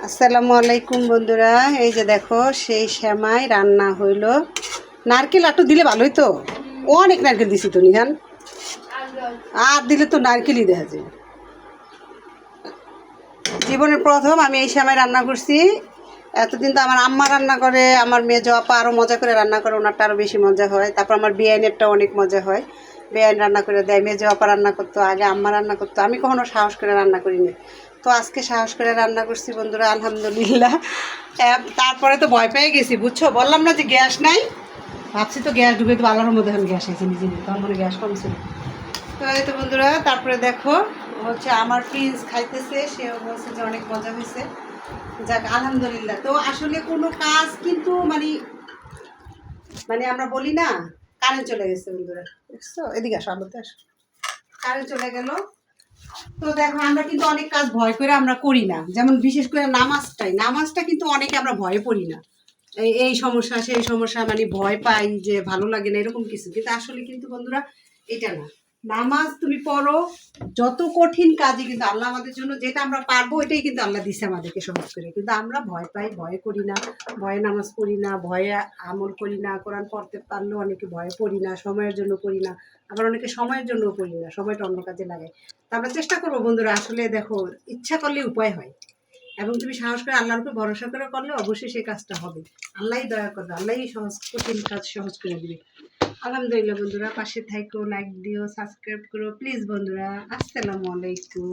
আসসালামু আলাইকুম বন্ধুরা, এই যে দেখো সেই সেমাই রান্না হইল। নারকেল একটু দিলে ভালোই তো, অনেক নারকেল দিছি তো নিহান, আর দিলে তো নারকেলই দেখা যায়। জীবনের প্রথম আমি এই সেমাই রান্না করছি। এতদিন তো আমার আম্মা রান্না করে, আমার মেজো আপা আরও মজা করে রান্না করে, ওনারটা আরও বেশি মজা হয়। তারপর আমার বেআইনেরটা অনেক মজা হয়, বেআইন রান্না করে দেয়, মেজো আপা রান্না করতো, আগে আম্মা রান্না করতো, আমি কখনো সাহস করে রান্না করিনি। তো আজকে সাহস করে রান্না করছি বন্ধুরা, আলহামদুলিল্লাহ। তারপরে তো ভয় পেয়ে গেছি, বুঝছো, বললাম না যে গ্যাস নাই, ভাবছি তো গ্যাস ঢুকে তো আলোর মধ্যে এখন গ্যাস আছে নিজে নিজে, তখন মনে গ্যাস কমছিল। তো এই তো বন্ধুরা, তারপরে দেখো হচ্ছে আমার প্রিন্স খাইতেছে, সেও বলছে যে অনেক মজা হয়েছে। যাক আলহামদুলিল্লাহ। তো আসলে কোনো কাজ কিন্তু মানে মানে আমরা বলি না, কারেন্ট চলে গেছে বন্ধুরা, বুঝছো, এদিকে আসো, আলোতে আসো, কারেন্ট চলে গেল। তো দেখো আমরা কিন্তু অনেক কাজ ভয় করে আমরা করি না, যেমন বিশেষ করে নামাজটা কিন্তু অনেকে আমরা ভয়ে পড়ি না। এই সমস্যা সেই সমস্যা মানে ভয় পাই যে ভালো লাগে না এরকম কিছু, কিন্তু আসলে কিন্তু বন্ধুরা এটা না। নামাজ তুমি পড়ো, যত কঠিন কাজই কিন্তু আল্লাহ আমাদের জন্য যেটা আমরা পারবো এটাই কিন্তু আল্লাহ দিছে আমাদেরকে সহজ করে, কিন্তু আমরা ভয় পাই, ভয় করি না, ভয়ে নামাজ পড়ি না, ভয়ে আমল করি না, কোরআন পড়তে পারলেও অনেকে ভয়ে পড়ি না, সময়ের জন্য পড়ি না, আবার অনেকে সময়ের জন্য পড়ি না, সময়টা অন্য কাজে লাগাই। তা আমরা চেষ্টা করবো বন্ধুরা, আসলে দেখো ইচ্ছা করলে উপায় হয়, এবং তুমি সাহস করে আল্লাহর উপর ভরসা করে করলে অবশ্যই সেই কাজটা হবে। আল্লাহই দয়া করবে, আল্লাহই সহজ কঠিন কাজ সহজ করে দিবে। আলহামদুলিল্লাহ বন্ধুরা, পাশে থাকো, লাইক দিও, সাবস্ক্রাইব করো প্লিজ বন্ধুরা। আসসালামু আলাইকুম।